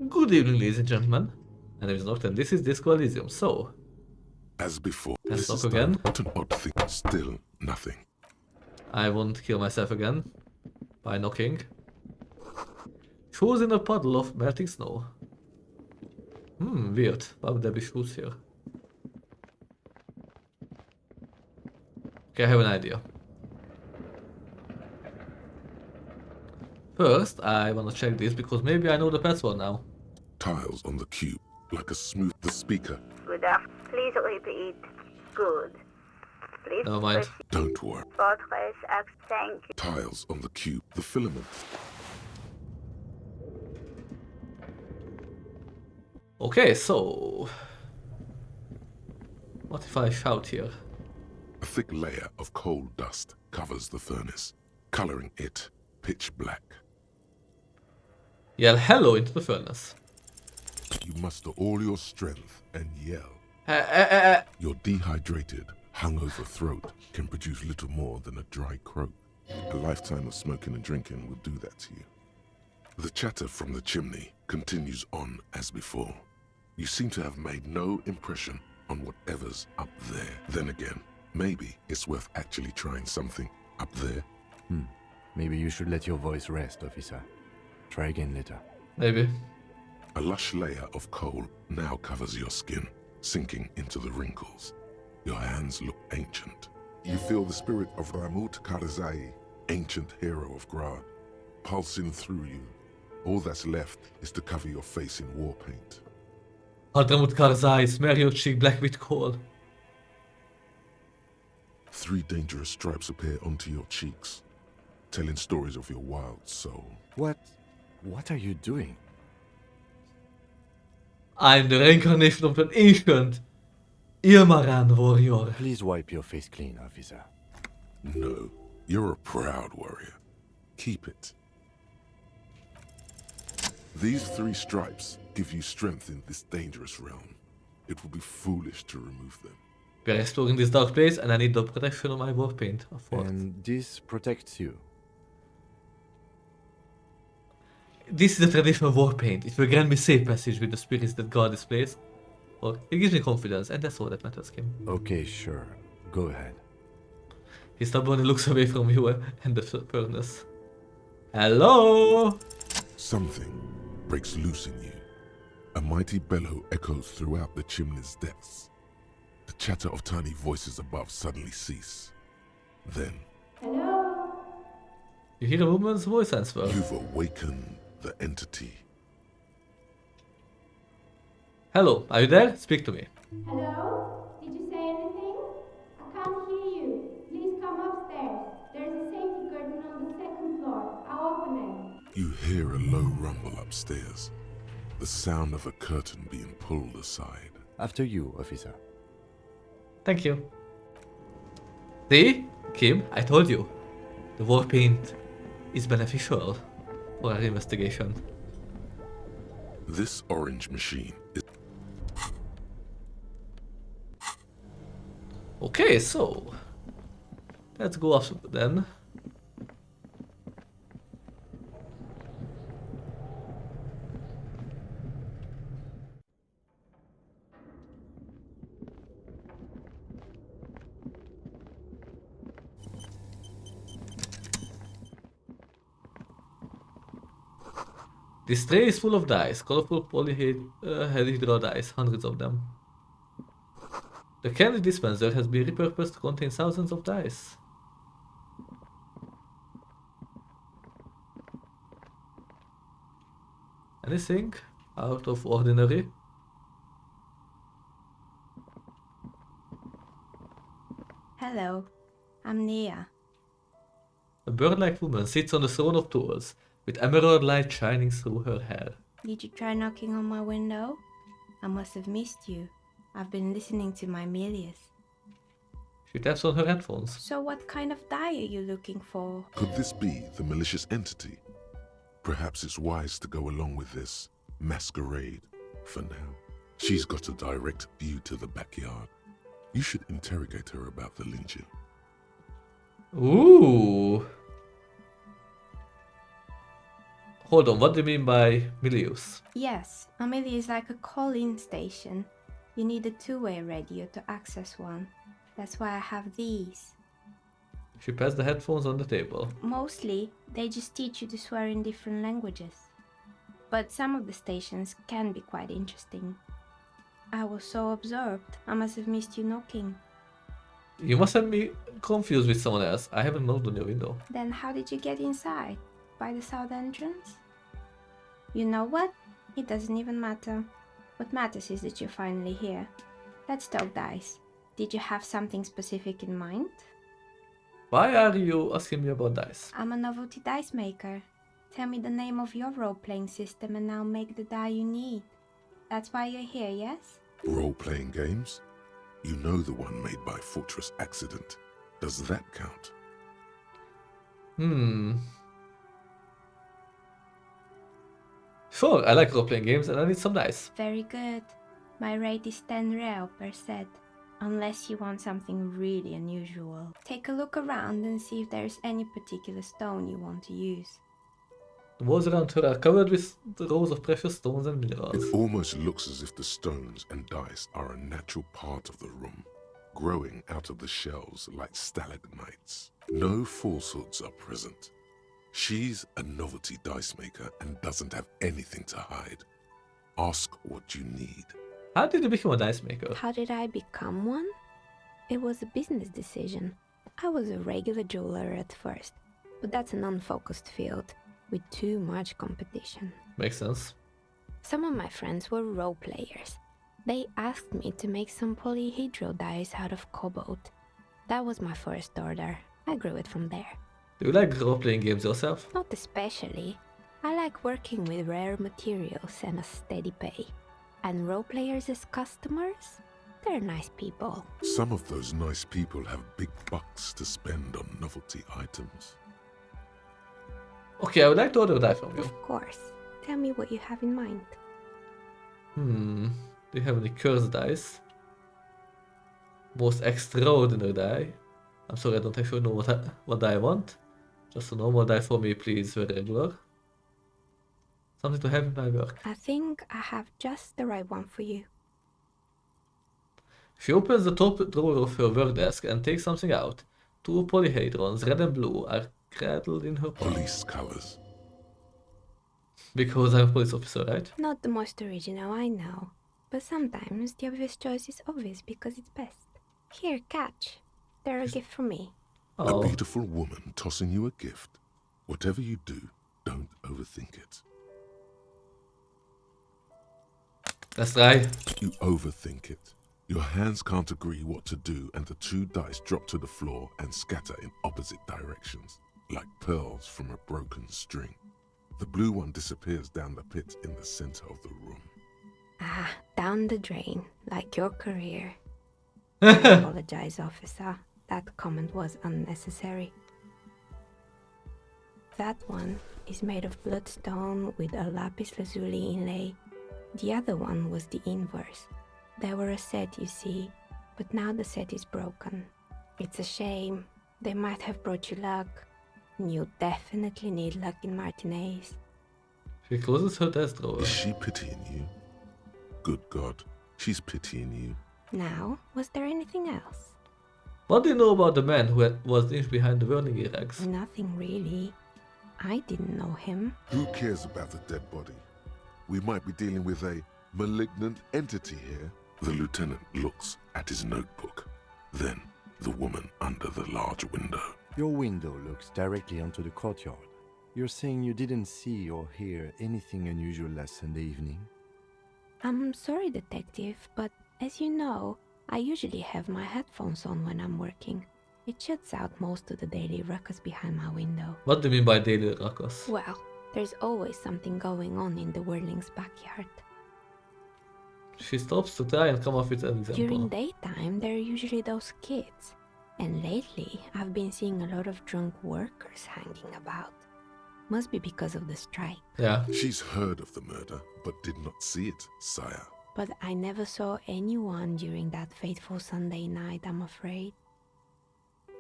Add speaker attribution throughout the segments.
Speaker 1: Good evening, ladies and gentlemen. My name is Noctastrum, and this is Disco Elysium. So,
Speaker 2: As before,
Speaker 1: let's
Speaker 2: this
Speaker 1: knock
Speaker 2: is
Speaker 1: again.
Speaker 2: what an odd thing. Still nothing.
Speaker 1: I won't kill myself again by knocking. Shoes in a puddle of melting snow. Weird. Why would there be shoes here? Okay, I have an idea. First, I wanna check this because maybe I know the password now.
Speaker 2: Tiles on the cube, like a smooth the speaker.
Speaker 3: Good afternoon. Please repeat. Good. Please
Speaker 1: Never mind.
Speaker 2: Don't worry.
Speaker 3: Thank you.
Speaker 2: Tiles on the cube, the filament.
Speaker 1: Okay, so... what if I shout here?
Speaker 2: A thick layer of coal dust covers the furnace, coloring it pitch black.
Speaker 1: Yell hello into the furnace.
Speaker 2: You muster all your strength and yell.
Speaker 1: Uh.
Speaker 2: Your dehydrated, hungover throat can produce little more than a dry croak. A lifetime of smoking and drinking will do that to you. The chatter from the chimney continues on as before. You seem to have made no impression on whatever's up there. Then again, maybe it's worth actually trying something up there.
Speaker 4: Maybe you should let your voice rest, officer. Try again later.
Speaker 1: Maybe.
Speaker 2: A lush layer of coal now covers your skin, sinking into the wrinkles. Your hands look ancient. You feel the spirit of Ramut Karzai, ancient hero of Grad, pulsing through you. All that's left is to cover your face in war paint.
Speaker 1: Hadramut Karzai, smear your cheek black with coal.
Speaker 2: 3 dangerous stripes appear onto your cheeks, telling stories of your wild soul.
Speaker 4: What are you doing?
Speaker 1: I'm the reincarnation of an ancient Ilmaran warrior.
Speaker 4: Please wipe your face clean, officer.
Speaker 2: No, you're a proud warrior. Keep it. These 3 stripes give you strength in this dangerous realm. It would be foolish to remove them.
Speaker 1: We are exploring this dark place and I need the protection of my war paint.
Speaker 4: And this protects you.
Speaker 1: This is a traditional war paint. It will grant me safe passage with the spirits that guard this place. Or it gives me confidence, and that's all that matters, Kim.
Speaker 4: Okay, sure. Go ahead.
Speaker 1: He stubbornly looks away from you and the furnace. Hello?
Speaker 2: Something breaks loose in you. A mighty bellow echoes throughout the chimney's depths. The chatter of tiny voices above suddenly cease. Then,
Speaker 3: Hello?
Speaker 1: You hear a woman's voice answer.
Speaker 2: you've awakened the entity.
Speaker 1: Hello, are you there? Speak to me.
Speaker 3: Hello? Did you say anything? I can't hear you. Please come upstairs. There's a safety curtain on the 2nd floor. I'll open it.
Speaker 2: You hear a low rumble upstairs, the sound of a curtain being pulled aside.
Speaker 4: After you, officer.
Speaker 1: Thank you. See? Kim, I told you. The war paint is beneficial for our investigation.
Speaker 2: This orange machine is
Speaker 1: Okay, so let's go off then. This tray is full of dice, colorful polyhedral dice, hundreds of them. The candy dispenser has been repurposed to contain thousands of dice. Anything out of ordinary?
Speaker 5: Hello, I'm Nia.
Speaker 1: A bird-like woman sits on the throne of tools, with emerald light shining through her hair.
Speaker 5: Did you try knocking on my window? I must have missed you. I've been listening to my Melius.
Speaker 1: She taps on her headphones.
Speaker 5: So what kind of die are you looking for?
Speaker 2: Could this be the malicious entity? Perhaps it's wise to go along with this masquerade for now. She's got a direct view to the backyard. You should interrogate her about the lynching.
Speaker 1: Ooh. Hold on, what do you mean by milius?
Speaker 5: Yes, a milli is like a call-in station. You need a two-way radio to access one. That's why I have these.
Speaker 1: She passed the headphones on the table.
Speaker 5: Mostly, they just teach you to swear in different languages. But some of the stations can be quite interesting. I was so absorbed, I must have missed you knocking.
Speaker 1: You must have me confused with someone else. I haven't knocked on your window.
Speaker 5: Then how did you get inside? By the south entrance? You know what? It doesn't even matter. What matters is that you're finally here. Let's talk dice. Did you have something specific in mind?
Speaker 1: Why are you asking me about dice?
Speaker 5: I'm a novelty dice maker. Tell me the name of your role-playing system and I'll make the die you need. That's why you're here, yes?
Speaker 2: Role-playing games? You know the one made by Fortress Accident. Does that count?
Speaker 1: Sure, I like role-playing games and I need some dice.
Speaker 5: Very good. My rate is 10 real per set. Unless you want something really unusual. Take a look around and see if there's any particular stone you want to use.
Speaker 1: The walls around her are covered with the rows of precious stones and minerals.
Speaker 2: It almost looks as if the stones and dice are a natural part of the room, growing out of the shells like stalagmites. No falsehoods are present. She's a novelty dice maker and doesn't have anything to hide. Ask what you need.
Speaker 1: How did you become a dice maker?
Speaker 6: How did I become one? It was a business decision. I was a regular jeweler at first, but that's an unfocused field with too much competition.
Speaker 1: Makes sense.
Speaker 6: Some of my friends were role players. They asked me to make some polyhedral dice out of cobalt. That was my first order. I grew it from there.
Speaker 1: Do you like role-playing games yourself?
Speaker 6: Not especially. I like working with rare materials and a steady pay. And role players as customers? They're nice people.
Speaker 2: Some of those nice people have big bucks to spend on novelty items.
Speaker 1: Okay, I would like to order a die from you.
Speaker 6: Of course. Tell me what you have in mind.
Speaker 1: Do you have any cursed dice? Most extraordinary die? I'm sorry, I don't actually know what die I want. Just a normal die for me, please, very regular. Something to have in my work.
Speaker 6: I think I have just the right one for you.
Speaker 1: She opens the top drawer of her work desk and takes something out. Two polyhedrons, red and blue, are cradled in her palm.
Speaker 2: Police colors.
Speaker 1: Because I'm a police officer, right?
Speaker 6: Not the most original, I know. But sometimes the obvious choice is obvious because it's best. Here, catch. They're a gift from me.
Speaker 1: Oh,
Speaker 2: A beautiful woman tossing you a gift. Whatever you do, don't overthink it.
Speaker 1: let's try.
Speaker 2: You overthink it. Your hands can't agree what to do, and the two dice drop to the floor and scatter in opposite directions, like pearls from a broken string. The blue one disappears down the pit in the center of the room.
Speaker 6: Ah, down the drain, like your career. I apologize, officer. That comment was unnecessary. That one is made of bloodstone with a lapis lazuli inlay. The other one was the inverse. They were a set, you see, but now the set is broken. It's a shame. They might have brought you luck. You definitely need luck in Martinez.
Speaker 1: She closes her desk drawer.
Speaker 2: Is she pitying you? Good God, she's pitying you.
Speaker 6: Now, was there anything else?
Speaker 1: What do you know about the man who was in behind the whirling rags?
Speaker 6: Nothing really. I didn't know him.
Speaker 2: Who cares about the dead body? We might be dealing with a malignant entity here. The lieutenant looks at his notebook. Then, the woman under the large window.
Speaker 4: Your window looks directly onto the courtyard. You're saying you didn't see or hear anything unusual last Sunday evening?
Speaker 6: I'm sorry, detective, but as you know, I usually have my headphones on when I'm working. It shuts out most of the daily ruckus behind my window.
Speaker 1: What do you mean by daily ruckus?
Speaker 6: Well, there's always something going on in the Whirling's backyard.
Speaker 1: She stops to try and come up with an example.
Speaker 6: During daytime, there are usually those kids. And lately, I've been seeing a lot of drunk workers hanging about. Must be because of the strike.
Speaker 1: Yeah.
Speaker 2: She's heard of the murder, but did not see it, sire.
Speaker 6: But I never saw anyone during that fateful Sunday night, I'm afraid.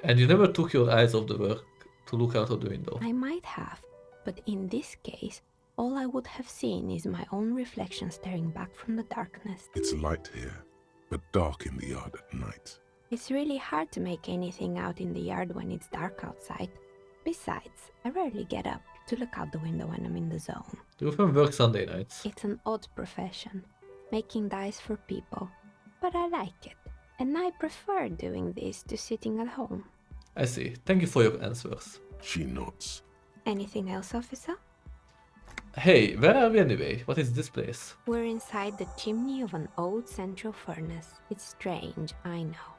Speaker 1: And you never took your eyes off the work to look out of the window.
Speaker 6: I might have, but in this case, all I would have seen is my own reflection staring back from the darkness.
Speaker 2: It's light here, but dark in the yard at night.
Speaker 6: It's really hard to make anything out in the yard when it's dark outside. Besides, I rarely get up to look out the window when I'm in the zone.
Speaker 1: Do you often work Sunday nights?
Speaker 6: It's an odd profession, making dice for people, but I like it, and I prefer doing this to sitting at home.
Speaker 1: I see. Thank you for your answers.
Speaker 2: She nods.
Speaker 6: Anything else, officer?
Speaker 1: Hey, where are we anyway? What is this place?
Speaker 6: We're inside the chimney of an old central furnace. It's strange, I know.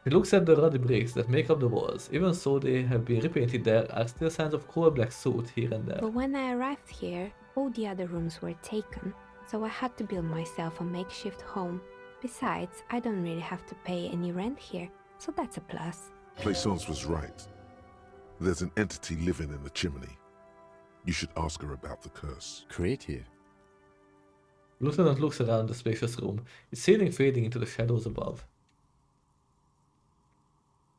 Speaker 1: He looks at the ruddy bricks that make up the walls. Even so they have been repainted, there are still signs of coal black soot here and there.
Speaker 6: But when I arrived here, all the other rooms were taken, so I had to build myself a makeshift home. Besides, I don't really have to pay any rent here, so that's a plus.
Speaker 2: Plaisance was right. There's an entity living in the chimney. You should ask her about the curse.
Speaker 4: Creative.
Speaker 1: Lieutenant looks around the spacious room, its ceiling fading into the shadows above.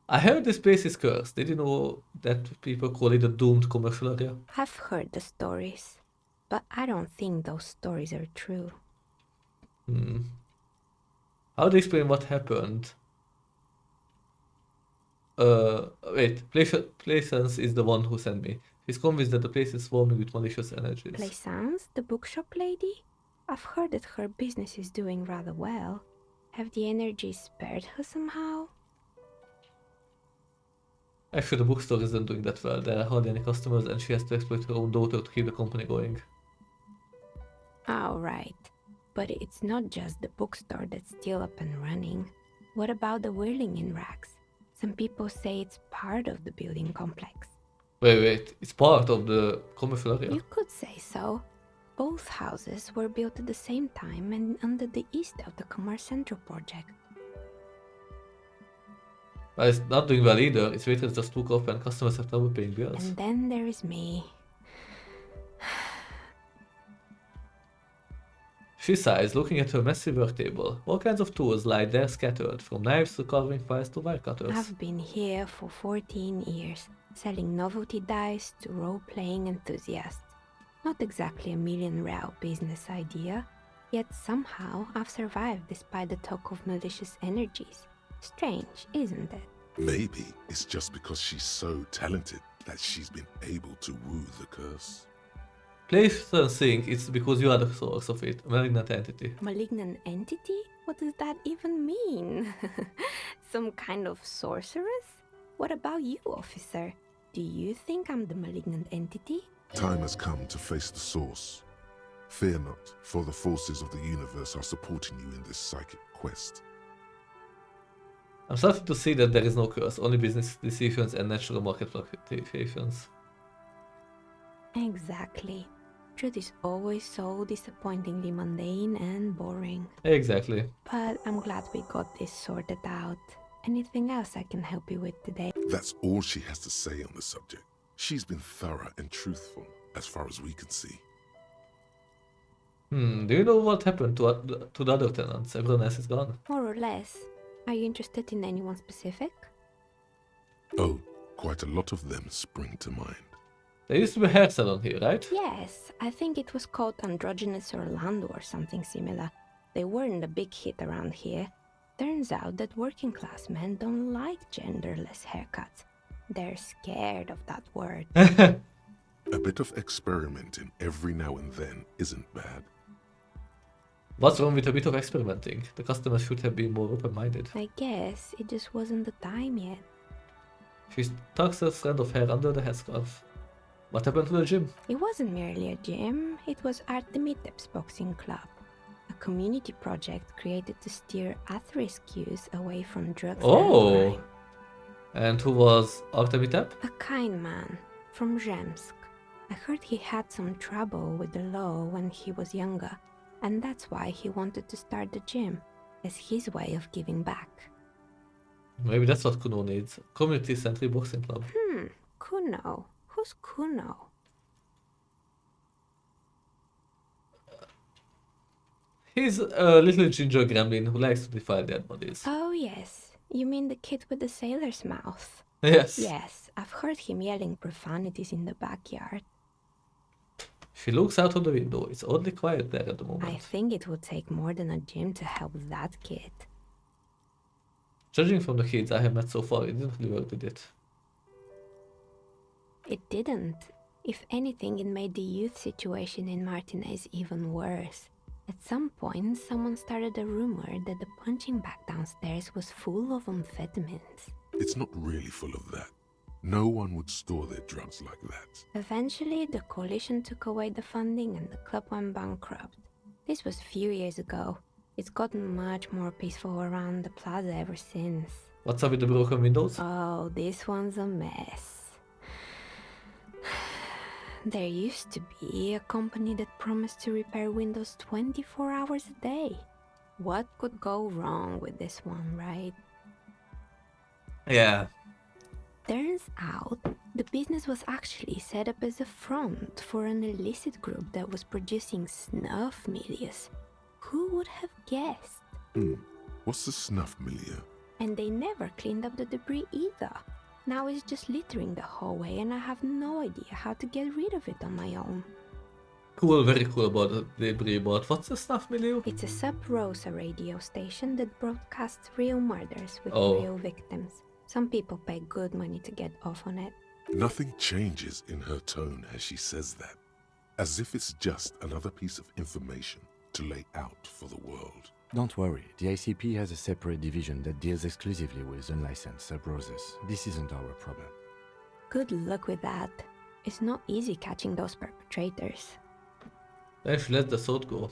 Speaker 1: I heard this place is cursed. Did you know that people call it a doomed commercial area?
Speaker 6: I've heard the stories, but I don't think those stories are true.
Speaker 1: How do you explain what happened? Wait, Plaisance is the one who sent me. She's convinced that the place is swarming with malicious energies.
Speaker 6: Plaisance, the bookshop lady? I've heard that her business is doing rather well. Have the energies spared her somehow?
Speaker 1: Actually, the bookstore isn't doing that well. There are hardly any customers and she has to exploit her own daughter to keep the company going.
Speaker 6: Oh, right. But it's not just the bookstore that's still up and running. What about the whirling in rags? Some people say it's part of the building complex.
Speaker 1: Wait, it's part of the commercial area.
Speaker 6: You could say so. Both houses were built at the same time and under the east of the Commerce Central project.
Speaker 1: But it's not doing well either. Its waiters just took off and customers have trouble paying bills.
Speaker 6: And then there is me.
Speaker 1: She sighs, looking at her messy work table. All kinds of tools lie there scattered, from knives to carving files to wire cutters.
Speaker 6: I've been here for 14 years, selling novelty dice to role-playing enthusiasts. Not exactly a million-real business idea, yet somehow I've survived despite the talk of malicious energies. Strange, isn't it?
Speaker 2: Maybe it's just because she's so talented that she's been able to woo the curse.
Speaker 1: Plaisance think it's because you are the source of it, a malignant entity.
Speaker 6: Malignant entity? What does that even mean? Some kind of sorceress? What about you, officer? Do you think I'm the malignant entity?
Speaker 2: Time has come to face the source. Fear not, for the forces of the universe are supporting you in this psychic quest.
Speaker 1: I'm starting to see that there is no curse, only business decisions and natural market fluctuations.
Speaker 6: Exactly. Truth is always so disappointingly mundane and boring.
Speaker 1: Exactly.
Speaker 6: But I'm glad we got this sorted out. Anything else I can help you with today?
Speaker 2: That's all she has to say on the subject. She's been thorough and truthful, as far as we can see.
Speaker 1: Do you know what happened to the other tenants? Everyone else is gone.
Speaker 6: More or less. Are you interested in anyone specific?
Speaker 2: Oh, quite a lot of them spring to mind.
Speaker 1: There used to be a hair salon here, right?
Speaker 6: Yes, I think it was called Androgynous Orlando or something similar. They weren't a big hit around here. Turns out that working class men don't like genderless haircuts. They're scared of that word.
Speaker 2: A bit of experimenting every now and then isn't bad.
Speaker 1: What's wrong with a bit of experimenting? The customers should have been more open-minded.
Speaker 6: I guess it just wasn't the time yet.
Speaker 1: She tucks a strand of hair under the headscarf. What happened to the gym?
Speaker 6: It wasn't merely a gym, it was Artemitep's boxing club. A community project created to steer at-risk youth away from drugs and crime.
Speaker 1: And who was Artemitep?
Speaker 6: A kind man from Zemsk. I heard he had some trouble with the law when he was younger, and that's why he wanted to start the gym, as his way of giving back.
Speaker 1: Maybe that's what Kuno needs. Community-centric boxing club.
Speaker 6: Kuno. Who's Kuno?
Speaker 1: He's a little ginger gremlin who likes to defile dead bodies.
Speaker 6: Oh yes, you mean the kid with the sailor's mouth.
Speaker 1: Yes.
Speaker 6: Yes, I've heard him yelling profanities in the backyard.
Speaker 1: She looks out of the window. It's oddly quiet there at the
Speaker 6: I
Speaker 1: moment.
Speaker 6: think it would take more than a gym to help that kid.
Speaker 1: Judging from the kids I have met so far, it didn't really work, did it?
Speaker 6: It didn't. If anything, it made the youth situation in Martinez even worse. At some point, someone started a rumor that the punching bag downstairs was full of amphetamines.
Speaker 2: It's not really full of that. No one would store their drugs like that.
Speaker 6: Eventually, the coalition took away the funding and the club went bankrupt. This was a few years ago. It's gotten much more peaceful around the plaza ever since.
Speaker 1: What's up with the broken windows?
Speaker 6: Oh, this one's a mess. There used to be a company that promised to repair windows 24 hours a day. What could go wrong with this one, right?
Speaker 1: Yeah.
Speaker 6: Turns out, the business was actually set up as a front for an illicit group that was producing snuff milieu. Who would have guessed?
Speaker 2: What's the snuff milieu?
Speaker 6: And they never cleaned up the debris either. Now it's just littering the hallway and I have no idea how to get rid of it on my own.
Speaker 1: Cool, very cool about the debris, but what's the snuff milieu?
Speaker 6: It's a Sub Rosa radio station that broadcasts real murders with
Speaker 1: Oh.
Speaker 6: real victims. Some people pay good money to get off on it.
Speaker 2: Nothing changes in her tone as she says that, as if it's just another piece of information to lay out for the world.
Speaker 4: Don't worry, the ICP has a separate division that deals exclusively with unlicensed sub-roses. This isn't our problem.
Speaker 6: Good luck with that. It's not easy catching those perpetrators.
Speaker 1: Then she let the sword go.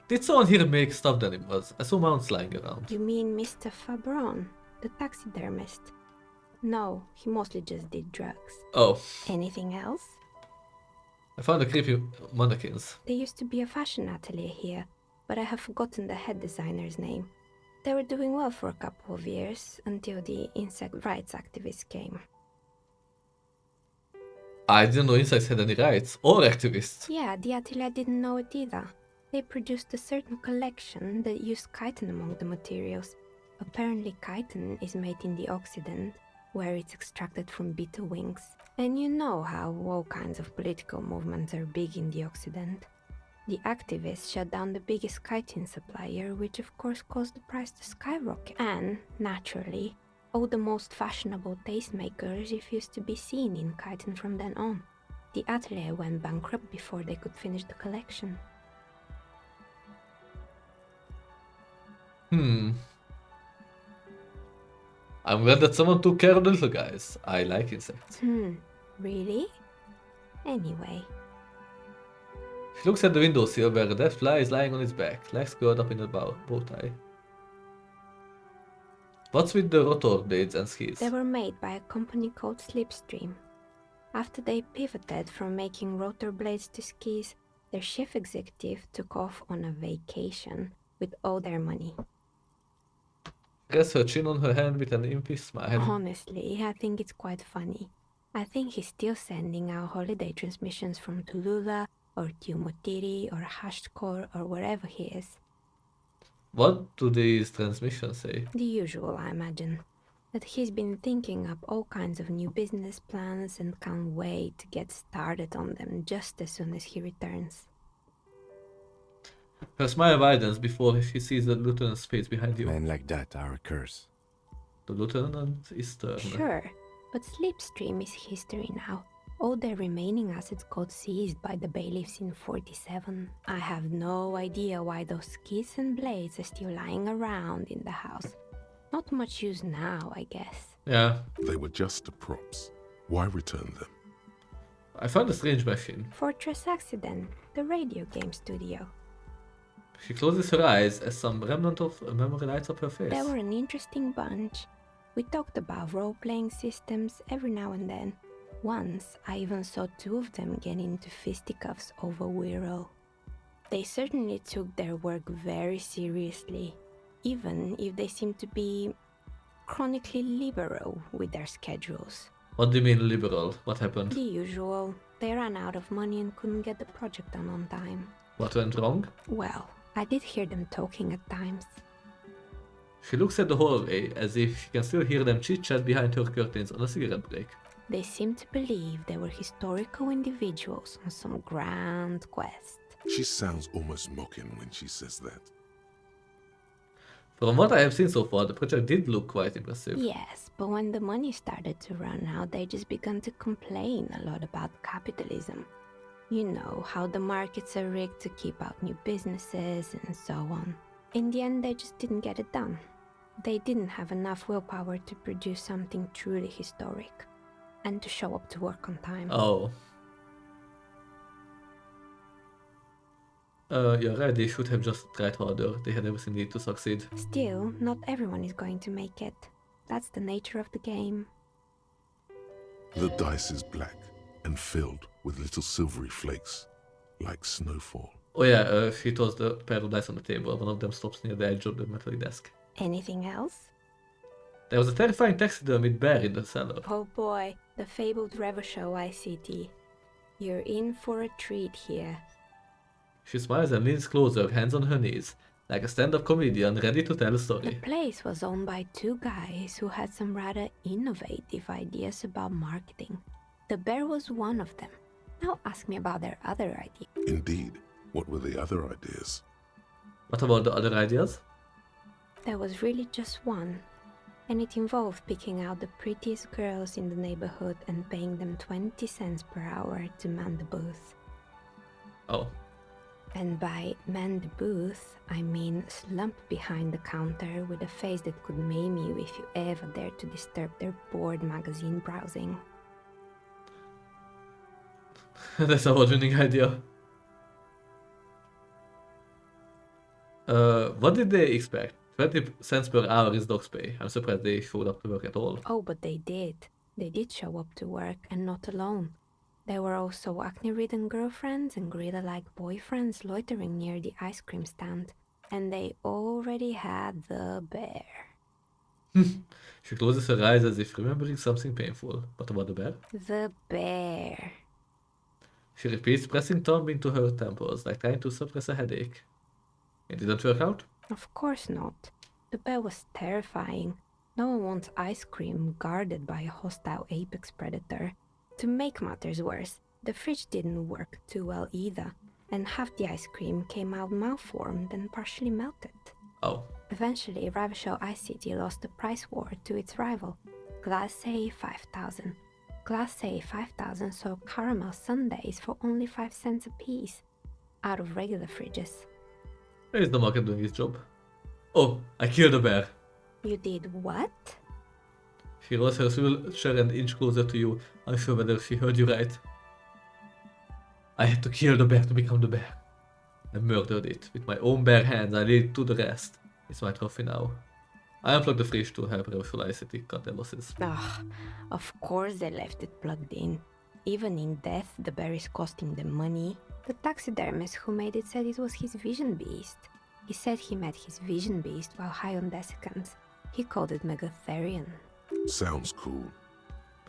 Speaker 1: Did someone here make stuffed animals? I saw mounts lying around.
Speaker 6: You mean Mr. Fabron, the taxidermist? No, he mostly just did drugs.
Speaker 1: Oh,
Speaker 6: Anything else?
Speaker 1: I found the creepy mannequins.
Speaker 6: There used to be a fashion atelier here, but I have forgotten the head designer's name. They were doing well for a couple of years, until the insect rights activists came.
Speaker 1: I didn't know insects had any rights, or activists.
Speaker 6: Yeah, the atelier didn't know it either. They produced a certain collection that used chitin among the materials. Apparently chitin is made in the Occident, where it's extracted from beetle wings. And you know how all kinds of political movements are big in the Occident. The activists shut down the biggest chitin supplier, which of course caused the price to skyrocket. And, naturally, all the most fashionable tastemakers refused to be seen in chitin from then on. The atelier went bankrupt before they could finish the collection.
Speaker 1: I'm glad that someone took care of the little guys. I like insects.
Speaker 6: Really? Anyway,
Speaker 1: She looks at the windowsill where a dead fly is lying on its back, legs curled up in a bow tie. What's with the rotor blades and skis?
Speaker 6: they were made by a company called Slipstream. After they pivoted from making rotor blades to skis, their chief executive took off on a vacation with all their money.
Speaker 1: Rests her chin on her hand with an impish smile.
Speaker 6: Honestly, I think it's quite funny. I think he's still sending out holiday transmissions from Tulula or Tiumotiri or Hashtkor or wherever he is.
Speaker 1: What do these transmissions say?
Speaker 6: The usual, I imagine. That he's been thinking up all kinds of new business plans and can't wait to get started on them just as soon as he returns.
Speaker 1: Her smile widens before she sees the lieutenant's face behind you.
Speaker 4: Men like that are a curse.
Speaker 1: The lieutenant is stern.
Speaker 6: Sure, but Slipstream is history now. All their remaining assets got seized by the bailiffs in 47. I have no idea why those skis and blades are still lying around in the house. Not much use now, I guess.
Speaker 1: Yeah.
Speaker 2: They were just props. Why return them?
Speaker 1: I found a strange machine.
Speaker 6: Fortress Accident, the radio game studio.
Speaker 1: She closes her eyes as some remnant of a memory lights up her face.
Speaker 6: They were an interesting bunch. We talked about role-playing systems every now and then. Once, I even saw two of them get into fisticuffs over Wirral. They certainly took their work very seriously, even if they seemed to be chronically liberal with their schedules.
Speaker 1: What do you mean liberal? What happened?
Speaker 6: The usual. They ran out of money and couldn't get the project done on time.
Speaker 1: What went wrong?
Speaker 6: Well, I did hear them talking at times.
Speaker 1: She looks at the hallway as if she can still hear them chit-chat behind her curtains on a cigarette break.
Speaker 6: They seem to believe they were historical individuals on some grand quest.
Speaker 2: She sounds almost mocking when she says that.
Speaker 1: From what I have seen so far, the project did look quite impressive.
Speaker 6: Yes, but when the money started to run out, they just began to complain a lot about capitalism. You know, how the markets are rigged to keep out new businesses and so on. In the end, they just didn't get it done. They didn't have enough willpower to produce something truly historic and to show up to work on time.
Speaker 1: Oh. You're right, they should have just tried harder. They had everything needed to succeed.
Speaker 6: Still, not everyone is going to make it. That's the nature of the game.
Speaker 2: The dice is black and filled with little silvery flakes, like snowfall.
Speaker 1: Oh yeah, she tossed the pair of dice on the table. One of them stops near the edge of the metallic desk.
Speaker 6: Anything else?
Speaker 1: There was a terrifying taxidermied bear in the cellar.
Speaker 6: Oh boy, the fabled Revo Show ICT. You're in for a treat here.
Speaker 1: She smiles and leans closer, hands on her knees, like a stand-up comedian ready to tell a
Speaker 6: The
Speaker 1: story.
Speaker 6: place was owned by two guys who had some rather innovative ideas about marketing. The bear was one of them. Now ask me about their other idea.
Speaker 2: Indeed, what were the other ideas?
Speaker 1: What about the other ideas?
Speaker 6: There was really just one, and it involved picking out the prettiest girls in the neighborhood and paying them 20 cents per hour to man the booth.
Speaker 1: Oh.
Speaker 6: And by man the booth, I mean slump behind the counter with a face that could maim you if you ever dared to disturb their bored magazine browsing.
Speaker 1: That's a winning idea. What did they expect? 20 cents per hour is dog's pay. I'm surprised they showed up to work at all.
Speaker 6: Oh, but they did. They did show up to work, and not alone. There were also acne-ridden girlfriends and gorilla-like boyfriends loitering near the ice cream stand. And they already had the bear.
Speaker 1: She closes her eyes as if remembering something painful. What about the bear?
Speaker 6: The bear.
Speaker 1: She repeats, pressing thumb into her temples, like trying to suppress a headache. It didn't work out?
Speaker 6: Of course not. The bear was terrifying. No one wants ice cream guarded by a hostile apex predator. To make matters worse, the fridge didn't work too well either, and half the ice cream came out malformed and partially melted.
Speaker 1: Oh.
Speaker 6: Eventually, Ravishell Ice City lost the price war to its rival, Glace 5000. Glace 5000 sold caramel sundaes for only 5 cents a piece, out of regular fridges.
Speaker 1: Where is the market doing his job? Oh, I killed a bear.
Speaker 6: You did what?
Speaker 1: She rolls her shoulder an inch closer to you, unsure whether she heard you right. I had to kill the bear to become the bear. I murdered it. With my own bare hands, I laid it to the rest. It's my trophy now. I unplugged the fridge to help revolutionize it, cut their losses.
Speaker 6: Of course they left it plugged in. Even in death, the bear is costing them money. The taxidermist who made it said it was his vision beast. He said he met his vision beast while high on desiccants. He called it Megatherion.
Speaker 2: Sounds cool.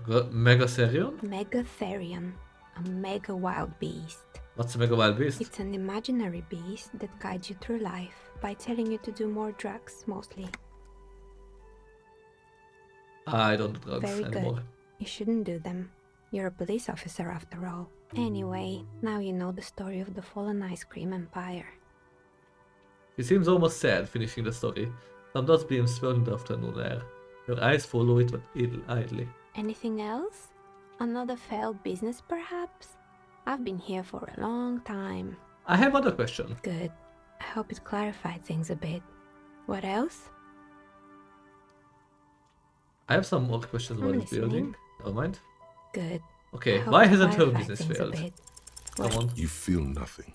Speaker 1: Megatherion?
Speaker 6: Megatherion, a mega wild beast.
Speaker 1: What's a mega wild beast?
Speaker 6: It's an imaginary beast that guides you through life by telling you to do more drugs, mostly.
Speaker 1: I don't do drugs
Speaker 6: Very
Speaker 1: anymore.
Speaker 6: good. You shouldn't do them. You're a police officer after all. Anyway, now you know the story of the fallen ice cream empire.
Speaker 1: She seems almost sad, finishing the story. Some dust beams swirl in the afternoon air. Her eyes follow it idly.
Speaker 6: Anything else? Another failed business, perhaps? I've been here for a long time.
Speaker 1: I have other question.
Speaker 6: Good. I hope it clarified things a bit. What else?
Speaker 1: I have some more questions
Speaker 6: I'm
Speaker 1: about this building.
Speaker 6: listening.
Speaker 1: Never mind.
Speaker 6: Good.
Speaker 1: Okay,
Speaker 6: I hope
Speaker 1: why
Speaker 6: it
Speaker 1: hasn't her
Speaker 6: clarified
Speaker 1: business
Speaker 6: things a
Speaker 1: failed?
Speaker 6: bit.
Speaker 1: Come on.
Speaker 2: You feel nothing.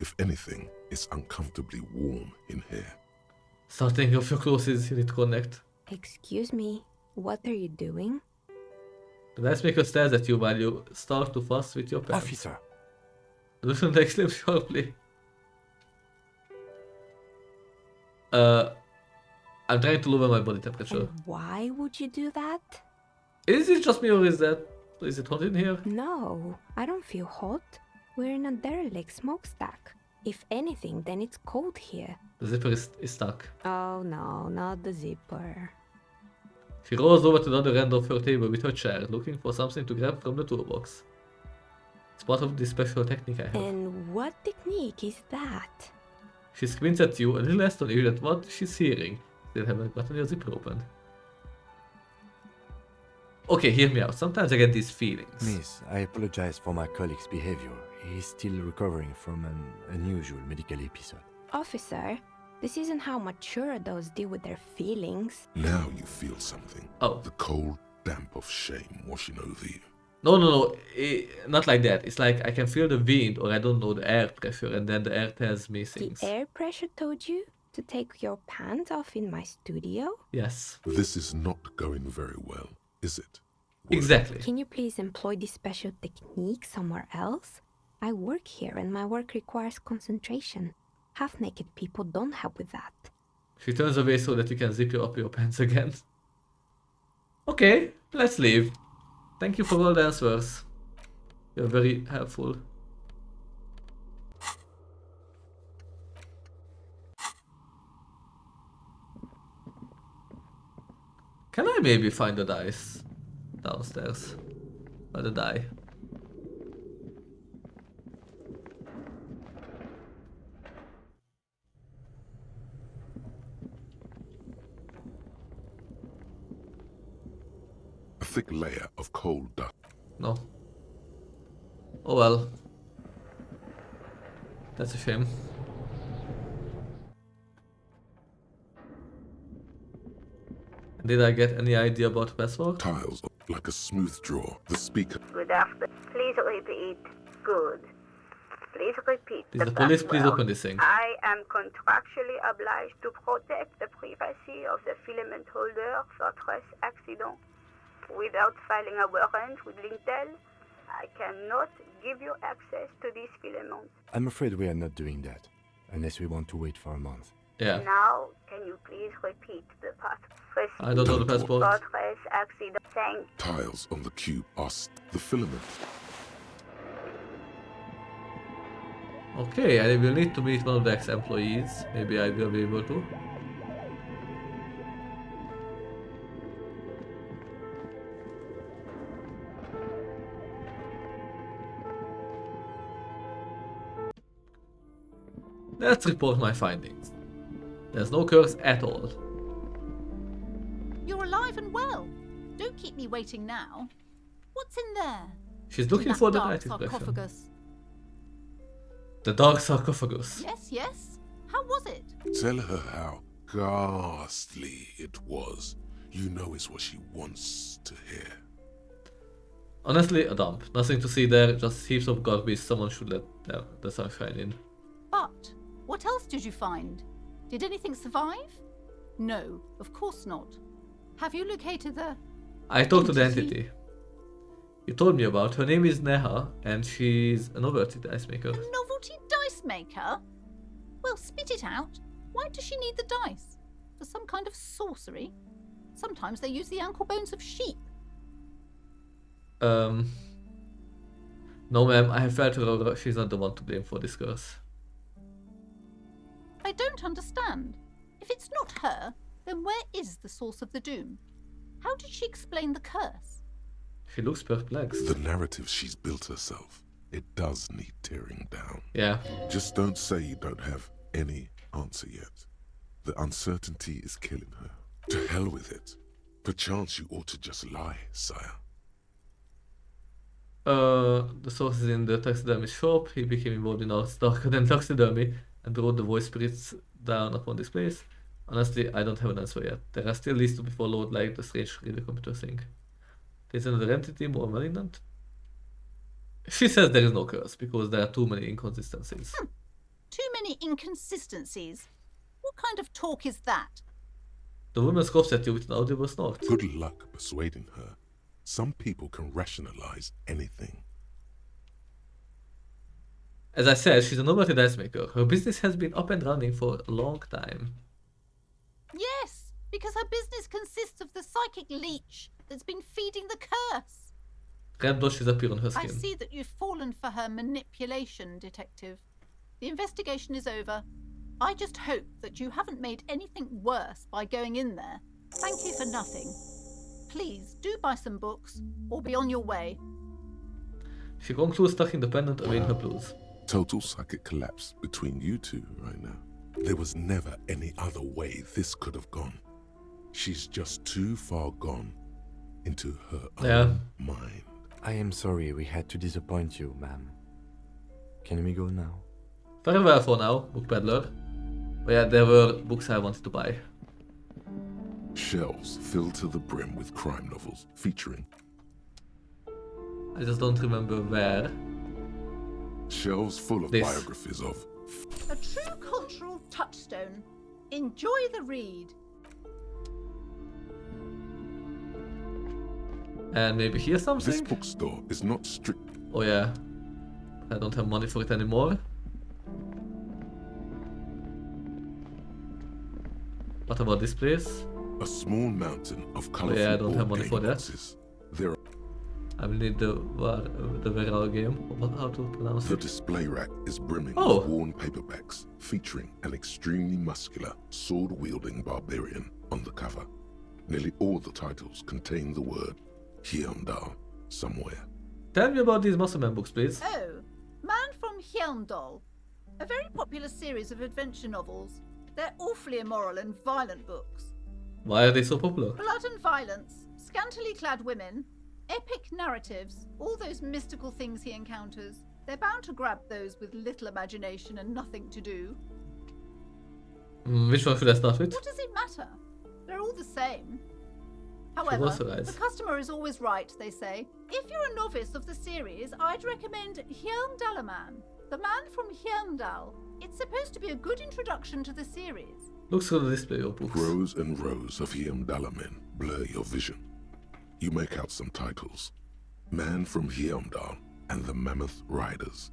Speaker 2: If anything, it's uncomfortably warm in here.
Speaker 1: Starting of your clothes, you need to connect.
Speaker 6: Excuse me, what are you doing?
Speaker 1: The ice maker stares at you while you start to fuss with your pants.
Speaker 4: Officer,
Speaker 1: The lieutenant exclaims sharply. I'm trying to lower my body temperature.
Speaker 6: And why would you do that?
Speaker 1: Is it just me or is it hot in here?
Speaker 6: No, I don't feel hot. We're in a derelict smokestack. If anything, then it's cold here.
Speaker 1: The zipper is stuck.
Speaker 6: Oh no, not the zipper.
Speaker 1: She rolls over to the other end of her table with her chair, looking for something to grab from the toolbox. It's part of this special technique I have.
Speaker 6: And what technique is that?
Speaker 1: She squints at you, a little astonished at what she's hearing. Still haven't gotten your zipper open. Okay, hear me out. Sometimes I get these feelings.
Speaker 4: Miss, I apologize for my colleague's behavior. He is still recovering from an unusual medical episode.
Speaker 6: Officer, this isn't how mature adults deal with their feelings.
Speaker 2: Now you feel something.
Speaker 1: Oh.
Speaker 2: The cold damp of shame washing over you.
Speaker 1: No. Not like that. It's like I can feel the wind or I don't know, the air pressure, and then the air tells me things.
Speaker 6: The air pressure told you to take your pants off in my studio?
Speaker 1: Yes.
Speaker 2: This is not going very well, is it?
Speaker 1: Exactly.
Speaker 6: Can you please employ this special technique somewhere else? I work here and my work requires concentration. Half-naked people don't help with that.
Speaker 1: She turns away so that you can zip up your pants again. Okay, let's leave. Thank you for all the answers. You're very helpful. Can I maybe find the dice downstairs? Or the die?
Speaker 2: A thick layer of cold dust.
Speaker 1: No. Oh well. That's a shame. Did I get any idea about password?
Speaker 2: Tiles like a smooth draw. The speaker.
Speaker 7: Good afternoon. Please repeat. Good. Please repeat.
Speaker 1: Is the police please
Speaker 7: password.
Speaker 1: open this thing?
Speaker 7: I am contractually obliged to protect the privacy of the filament holder for stress accident. Without filing a warrant with Lintel, I cannot give you access to this filament.
Speaker 4: I'm afraid we are not doing that, unless we want to wait for a month.
Speaker 1: Yeah.
Speaker 7: Now, can you please repeat the password?
Speaker 1: I don't know the passport.
Speaker 7: Stress accident. Thank
Speaker 2: Tiles on the cube are the filament.
Speaker 1: Okay, I will need to meet one of the ex-employees. Maybe I will be able to. Let's report my findings. There's no curse at all.
Speaker 8: You're alive and well. Don't keep me waiting now. What's in there?
Speaker 1: She's looking
Speaker 8: In that
Speaker 1: for the
Speaker 8: dark
Speaker 1: right expression.
Speaker 8: sarcophagus.
Speaker 1: The dark sarcophagus.
Speaker 8: Yes. How was it?
Speaker 2: Tell her how ghastly it was. You know it's what she wants to hear.
Speaker 1: Honestly, a dump. Nothing to see there, just heaps of garbage. Someone should let the sunshine in.
Speaker 8: But what else did you find? Did anything survive? No, of course not. Have you located the...
Speaker 1: I talked to the entity. You told me about her. Name is Neha, and she's a novelty dice maker.
Speaker 8: A novelty dice maker? Well, spit it out. Why does she need the dice? For some kind of sorcery? Sometimes they use the ankle bones of sheep.
Speaker 1: No ma'am, I have felt her. She's not the one to blame for this curse.
Speaker 8: I don't understand. If it's not her, then where is the source of the doom? How did she explain the curse?
Speaker 1: She looks perplexed.
Speaker 2: The narrative she's built herself, it does need tearing down.
Speaker 1: Yeah.
Speaker 2: Just don't say you don't have any answer yet. The uncertainty is killing her. To hell with it. Perchance you ought to just lie, sire.
Speaker 1: The source is in the taxidermy shop. He became involved in arts darker than taxidermy and brought the voice spirits down upon this place. Honestly, I don't have an answer yet. There are still lists to be followed, like the strange relay computer thing. There's another entity more malignant. She says there is no curse because there are too many inconsistencies.
Speaker 8: Too many inconsistencies? What kind of talk is that?
Speaker 1: The woman scoffs at you with an audible snort.
Speaker 2: Good luck persuading her. Some people can rationalize anything.
Speaker 1: As I said, she's a novelty dice maker. Her business has been up and running for a long time.
Speaker 8: Yes, because her business consists of the psychic leech that's been feeding the curse.
Speaker 1: Red blotches appear on her
Speaker 8: I
Speaker 1: skin.
Speaker 8: see that you've fallen for her manipulation, Detective. The investigation is over. I just hope that you haven't made anything worse by going in there. Thank you for nothing. Please do buy some books or be on your way.
Speaker 1: She concludes stuck independent away in her blues.
Speaker 2: Total psychic collapse between you two right now. There was never any other way this could have gone. She's just too far gone into her own mind.
Speaker 4: I am sorry we had to disappoint you, ma'am. Can we go now?
Speaker 1: Farewell for now, book peddler. But yeah, there were books I wanted to buy.
Speaker 2: Shelves filled to the brim with crime novels featuring.
Speaker 1: I just don't remember where.
Speaker 2: Shelves full of
Speaker 1: This.
Speaker 2: biographies of.
Speaker 8: A true cultural touchstone. Enjoy the read.
Speaker 1: And maybe here's
Speaker 2: This
Speaker 1: something?
Speaker 2: bookstore is not strict.
Speaker 1: Oh yeah. I don't have money for it anymore. What about this place?
Speaker 2: A small mountain of colorful
Speaker 1: yeah, I don't have
Speaker 2: board
Speaker 1: money
Speaker 2: game
Speaker 1: for that.
Speaker 2: boxes. There are
Speaker 1: I will need the Veral game. How to pronounce
Speaker 2: The
Speaker 1: it?
Speaker 2: display rack is brimming
Speaker 1: Oh.
Speaker 2: with worn paperbacks featuring an extremely muscular, sword-wielding barbarian on the cover. Nearly all the titles contain the word Hyundai somewhere.
Speaker 1: Tell me about these Muscle Man books, please.
Speaker 8: Oh, Man from Hyundai. A very popular series of adventure novels. They're awfully immoral and violent books.
Speaker 1: Why are they so popular?
Speaker 8: Blood and violence, scantily clad women, epic narratives, all those mystical things he encounters. They're bound to grab those with little imagination and nothing to do.
Speaker 1: Which one should I start with?
Speaker 8: What does it matter? They're all the same.
Speaker 1: was
Speaker 8: However,
Speaker 1: right.
Speaker 8: the customer is always right, they say. If you're a novice of the series, I'd recommend Hyundalaman, the man from Hyundal. It's supposed to be a good introduction to the series.
Speaker 1: Looks through the display of books.
Speaker 2: Rows and rows of Hyundai men blur your vision. You make out some titles. Man from Hyundai and the Mammoth Riders.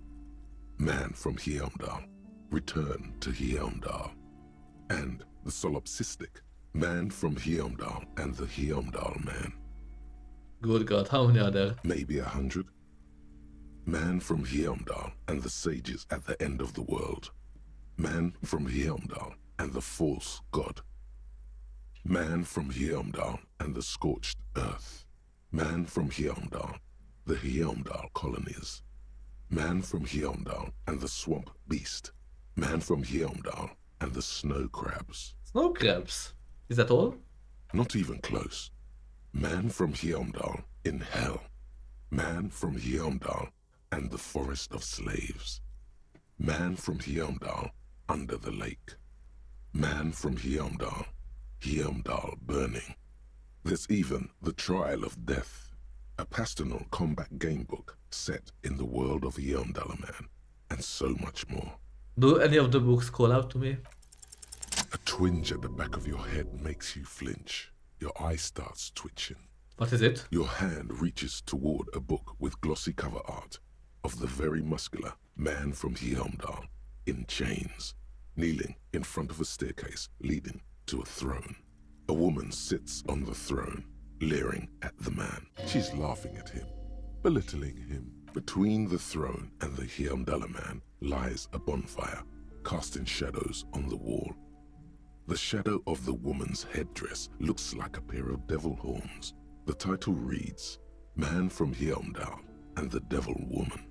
Speaker 2: Man from Hyundai, Return to Hyundai. And the solipsistic Man from Hyundai and the Hyundai Man.
Speaker 1: Good God, how many are there?
Speaker 2: Maybe 100. Man from Hyundai and the sages at the end of the world. Man from Hyundai and the false god. Man from Hyundai and the scorched earth. Man from Hyundai, the Hyundai colonies. Man from Hyundai and the swamp beast. Man from Hyundai and the snow crabs.
Speaker 1: Snow crabs. Is that all?
Speaker 2: Not even close. Man from Hyundai in hell. Man from Hyundai and the forest of slaves. Man from Hyundai under the lake. Man from Hyundai, Hyundai burning. There's even The Trial of Death, a pastoral combat game book set in the world of Hyundai Man, and so much more.
Speaker 1: Do any of the books call out to me?
Speaker 2: A twinge at the back of your head makes you flinch. Your eye starts twitching.
Speaker 1: What is it?
Speaker 2: Your hand reaches toward a book with glossy cover art of the very muscular Man from Hyundai in chains, kneeling in front of a staircase leading to a throne. A woman sits on the throne, leering at the man. She's laughing at him, belittling him. Between the throne and the Hyundai Man lies a bonfire, casting shadows on the wall. The shadow of the woman's headdress looks like a pair of devil horns. The title reads, Man from Hyundai and the Devil Woman.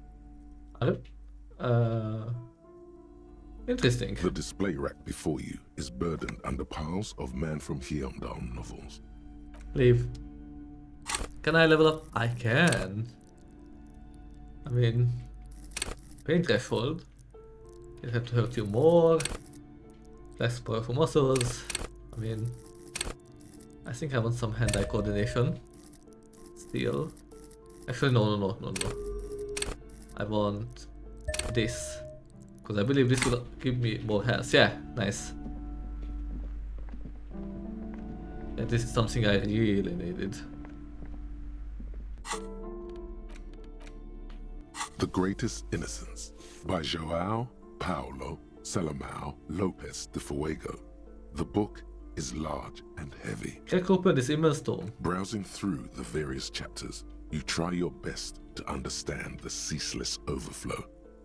Speaker 1: Interesting.
Speaker 2: The display rack before you is burdened under piles of Man from Hyundai novels.
Speaker 1: Leave. Can I level up? I can. I mean, pain threshold. It have to hurt you more. Less powerful muscles. I mean, I think I want some hand-eye coordination. Still. Actually, no. I want this. Because I believe this will give me more health. Yeah, nice. Yeah, this is something I really needed.
Speaker 2: The Greatest Innocence by João Paulo Salomão Lopes de Fuego. The book is large and heavy.
Speaker 1: Crack open this immense tome.
Speaker 2: Browsing through the various chapters, you try your best to understand the ceaseless overflow,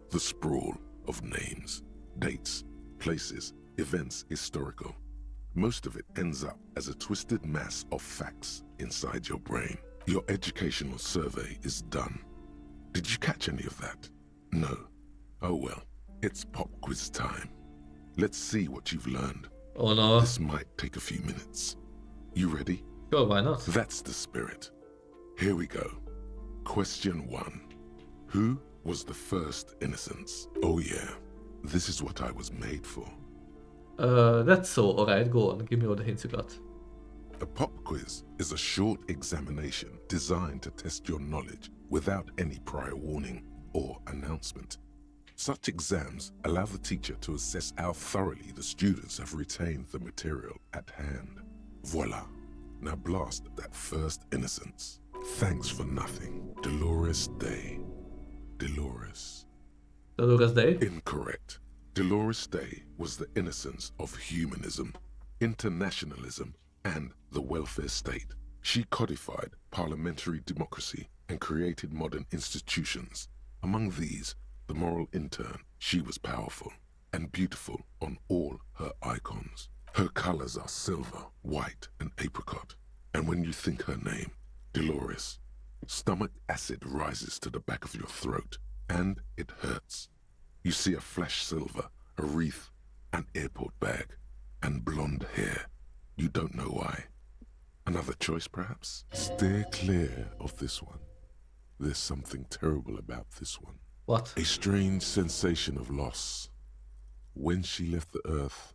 Speaker 2: the sprawl of names, dates, places, events historical. Most of it ends up as a twisted mass of facts inside your brain. Your educational survey is done. Did you catch any of that? No. Oh well, it's pop quiz time. Let's see what you've learned.
Speaker 1: Oh no.
Speaker 2: This might take a few minutes. You ready?
Speaker 1: Sure, why not?
Speaker 2: That's the spirit. Here we go. Question 1. Who was the first innocence? Oh yeah, this is what I was made for.
Speaker 1: That's so. Alright, go on. Give me all the hints you got.
Speaker 2: A pop quiz is a short examination designed to test your knowledge without any prior warning or announcement. Such exams allow the teacher to assess how thoroughly the students have retained the material at hand. Voila. Now blast that first innocence. Thanks for nothing. Dolores Day. Dolores.
Speaker 1: Dolores Day?
Speaker 2: Incorrect. Dolores Day was the innocence of humanism, internationalism, and the welfare state. She codified parliamentary democracy and created modern institutions. Among these, the moral intern, she was powerful and beautiful on all her icons. Her colors are silver, white, and apricot. And when you think her name, Dolores, stomach acid rises to the back of your throat, and it hurts. You see a flash silver, a wreath, an airport bag, and blonde hair. You don't know why. Another choice, perhaps? Steer clear of this one. There's something terrible about this one.
Speaker 1: What?
Speaker 2: A strange sensation of loss. When she left the earth,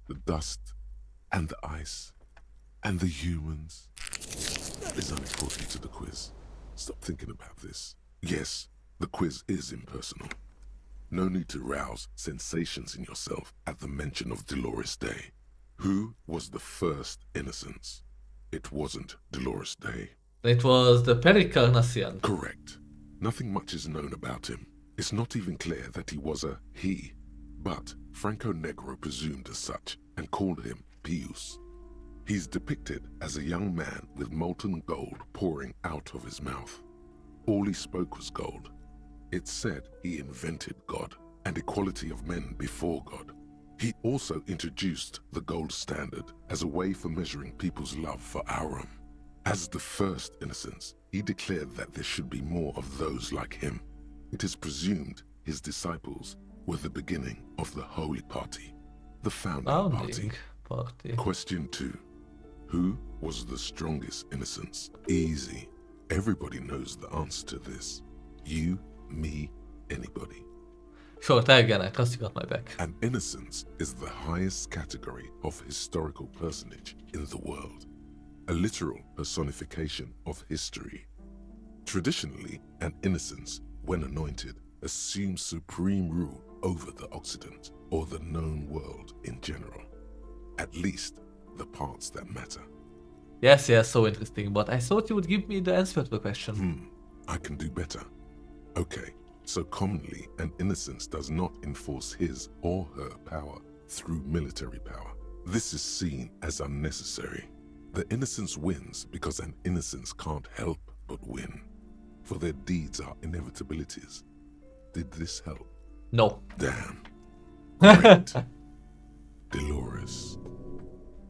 Speaker 2: the dust, and the ice, and the humans. That is unimportant to the quiz. Stop thinking about this. Yes, the quiz is impersonal. No need to rouse sensations in yourself at the mention of Dolores Day. Who was the first innocence? It wasn't Dolores Day.
Speaker 1: It was the Pericarnassian.
Speaker 2: Correct. Nothing much is known about him. It's not even clear that he was a he, but Franco Negro presumed as such and called him Pius. He's depicted as a young man with molten gold pouring out of his mouth. All he spoke was gold. It's said he invented God and equality of men before God. He also introduced the gold standard as a way for measuring people's love for Aurum. As the first innocence, he declared that there should be more of those like him. It is presumed his disciples were the beginning of the Holy Party, the founding party. Question 2. Who was the strongest innocence? Easy. Everybody knows the answer to this. You, me, anybody.
Speaker 1: Sure, try again. I trust you got my back.
Speaker 2: An innocence is the highest category of historical personage in the world, a literal personification of history. Traditionally, an innocence, when anointed, assumes supreme rule over the Occident or the known world in general, at least the parts that matter.
Speaker 1: Yes, so interesting, but I thought you would give me the answer to the question.
Speaker 2: I can do better. Okay, so commonly an innocence does not enforce his or her power through military power. This is seen as unnecessary. The innocence wins because an innocence can't help but win, for their deeds are inevitabilities. Did this help?
Speaker 1: No.
Speaker 2: Damn. Great. Dolores.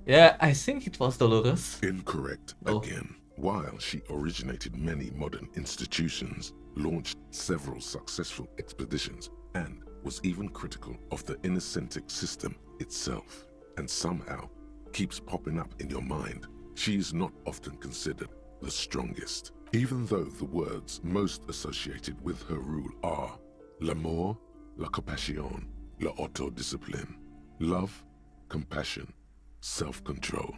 Speaker 1: Yeah, I think it was Dolores.
Speaker 2: Incorrect again. While she originated many modern institutions, launched several successful expeditions, and was even critical of the Innocentic system itself, and somehow keeps popping up in your mind, she is not often considered the strongest, even though the words most associated with her rule are l'amour, la compassion, la autodiscipline, love, compassion, self-control,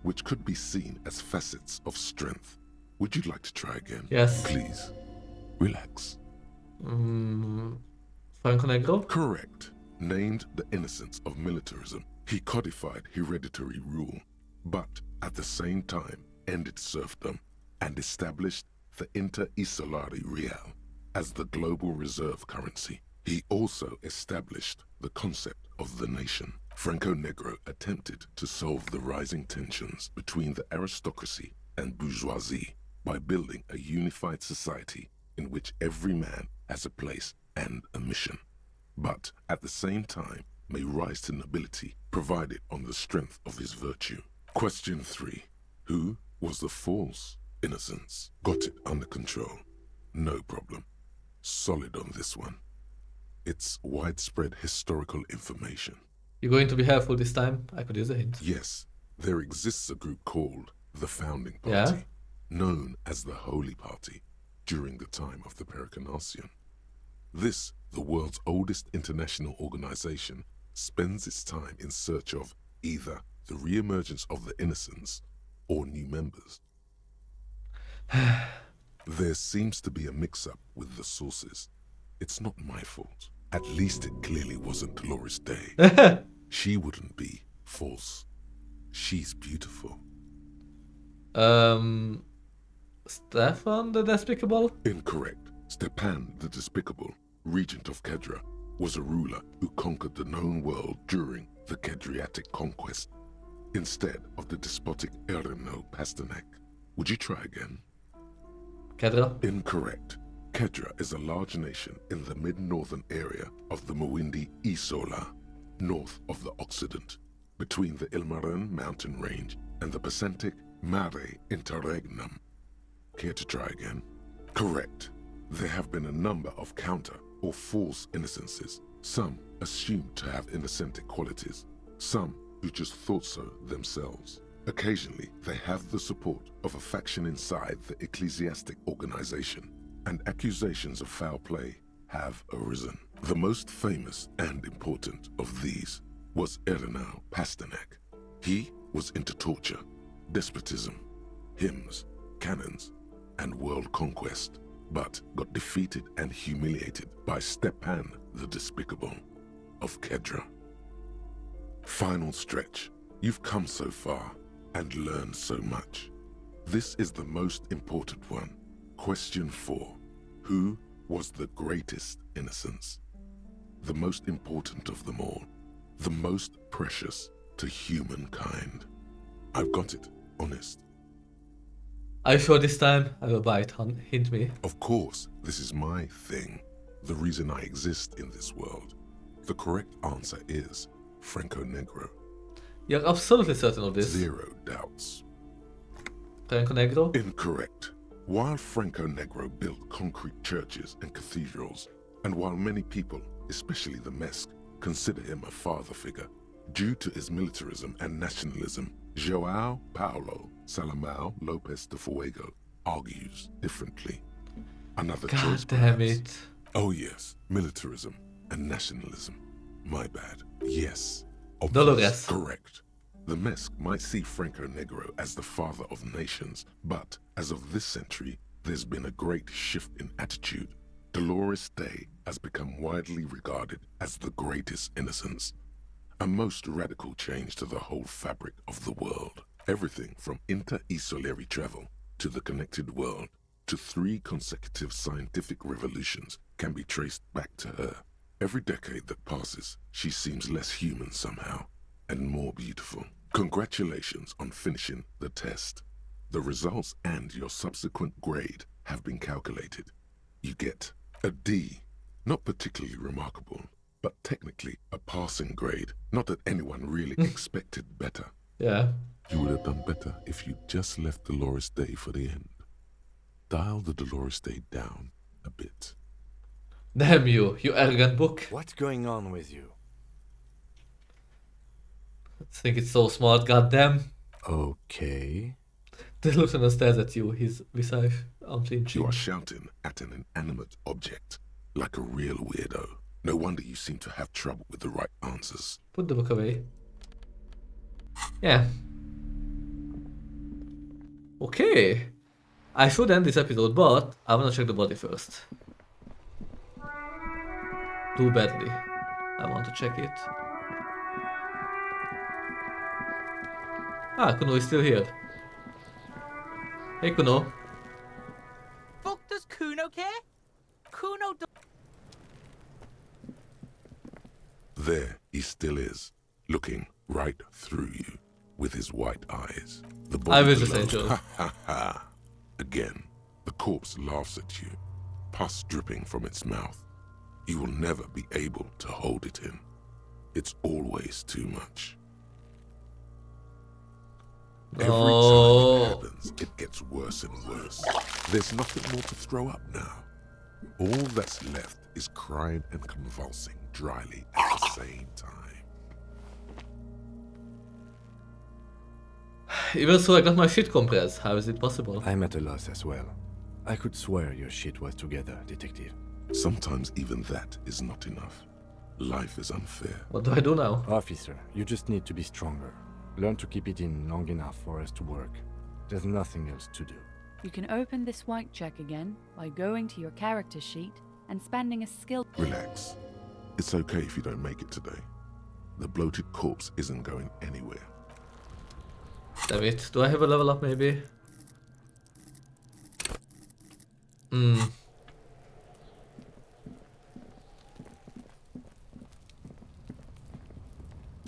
Speaker 2: which could be seen as facets of strength. Would you like to try again?
Speaker 1: Yes.
Speaker 2: Please, relax.
Speaker 1: Franco Negro?
Speaker 2: Correct. Named the innocence of militarism, he codified hereditary rule, but at the same time ended serfdom and established the Inter-Isolari Real as the global reserve currency. He also established the concept of the nation. Franco Negro attempted to solve the rising tensions between the aristocracy and bourgeoisie by building a unified society in which every man has a place and a mission. but at the same time may rise to nobility provided on the strength of his virtue. Question 3. Who was the false innocence? Got it under control. No problem. Solid on this one. It's widespread historical information.
Speaker 1: You're going to be helpful this time? I could use a hint.
Speaker 2: Yes, there exists a group called the Founding Party,
Speaker 1: Yeah?
Speaker 2: known as the Holy Party, during the time of the Pericarnacian. This, the world's oldest international organization, spends its time in search of either the re-emergence of the innocents or new members. There seems to be a mix-up with the sources. It's not my fault. At least it clearly wasn't Dolores Day. She wouldn't be false. She's beautiful.
Speaker 1: Stefan the Despicable?
Speaker 2: Incorrect. Stepan the Despicable, regent of Kedra, was a ruler who conquered the known world during the Kedriatic conquest, instead of the despotic Erno Pasternak. Would you try again?
Speaker 1: Kedra?
Speaker 2: Incorrect. Kedra is a large nation in the mid-northern area of the Mawindi Isola, north of the Occident, between the Ilmarin mountain range and the Pacentic Mare Interregnum. Care to try again? Correct. There have been a number of counter or false innocences, some assumed to have innocentic qualities, some who just thought so themselves. Occasionally, they have the support of a faction inside the ecclesiastic organization, and accusations of foul play have arisen. The most famous and important of these was Erno Pasternak. He was into torture, despotism, hymns, cannons, and world conquest, but got defeated and humiliated by Stepan the Despicable of Kedra. Final stretch. You've come so far and learned so much. This is the most important one. Question 4. Who was the greatest innocence? The most important of them all. The most precious to humankind. I've got it, honest.
Speaker 1: Are you sure this time I will buy it? Hint me.
Speaker 2: Of course, this is my thing. The reason I exist in this world. The correct answer is Franco Negro.
Speaker 1: You're absolutely certain of this?
Speaker 2: 0 doubts.
Speaker 1: Franco Negro?
Speaker 2: Incorrect. While Franco Negro built concrete churches and cathedrals, and while many people, especially the Mesk, consider him a father figure, due to his militarism and nationalism, João Paulo Salomão Lopes de Fuego argues differently. Another choice,
Speaker 1: God damn
Speaker 2: perhaps?
Speaker 1: it.
Speaker 2: Oh yes, militarism and nationalism. My bad. Yes.
Speaker 1: Dolores.
Speaker 2: Correct. The Mesk might see Franco Negro as the father of nations, but as of this century, there's been a great shift in attitude. Dolores Day has become widely regarded as the greatest innocence. A most radical change to the whole fabric of the world. Everything from inter-isolary travel to the connected world to 3 consecutive scientific revolutions can be traced back to her. Every decade that passes, she seems less human somehow and more beautiful. Congratulations on finishing the test. The results and your subsequent grade have been calculated. You get a D, not particularly remarkable, but technically a passing grade. Not that anyone really expected better.
Speaker 1: Yeah.
Speaker 2: You would have done better if you just left Dolores Day for the end. Dial the Dolores Day down a bit.
Speaker 1: Damn you, you arrogant book.
Speaker 4: What's going on with you?
Speaker 1: I think it's so smart, goddamn.
Speaker 4: Okay.
Speaker 1: The lieutenant stares at you, his visage unflinching.
Speaker 2: You are shouting at an inanimate object, like a real weirdo. No wonder you seem to have trouble with the right answers.
Speaker 1: Put the book away. Yeah. Okay. I should end this episode, but I wanna check the body first. Too badly. I want to check it. Ah, Kuno is still here. Hey Kuno.
Speaker 9: Fuck does Kuno care? Kuno
Speaker 2: There he still is, looking right through you with his white eyes. The
Speaker 1: I
Speaker 2: body
Speaker 1: will just
Speaker 2: below.
Speaker 1: enjoy.
Speaker 2: Ha ha ha. Again, the corpse laughs at you, pus dripping from its mouth. You will never be able to hold it in. It's always too much. Every time it happens, it gets worse and worse. There's nothing more to throw up now. All that's left is crying and convulsing dryly at the same time.
Speaker 1: Even so, I got my shit compressed. How is it possible?
Speaker 4: I'm at a loss as well. I could swear your shit was together, detective.
Speaker 2: Sometimes even that is not enough. Life is unfair.
Speaker 1: What do I do now?
Speaker 4: Officer, you just need to be stronger. Learn to keep it in long enough for us to work. There's nothing else to do.
Speaker 10: You can open this white check again by going to your character sheet and spending a skill.
Speaker 2: Relax. It's okay if you don't make it today. The bloated corpse isn't going anywhere.
Speaker 1: Damn it. Do I have a level up maybe?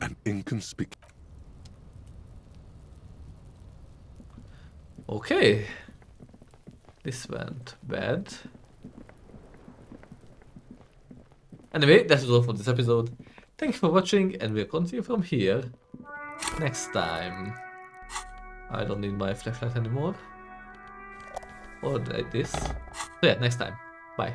Speaker 2: An inconspicuous.
Speaker 1: Okay. This went bad. Anyway, that's all for this episode. Thank you for watching, and we'll continue from here next time. I don't need my flashlight anymore. Or like this. So yeah, next time. Bye.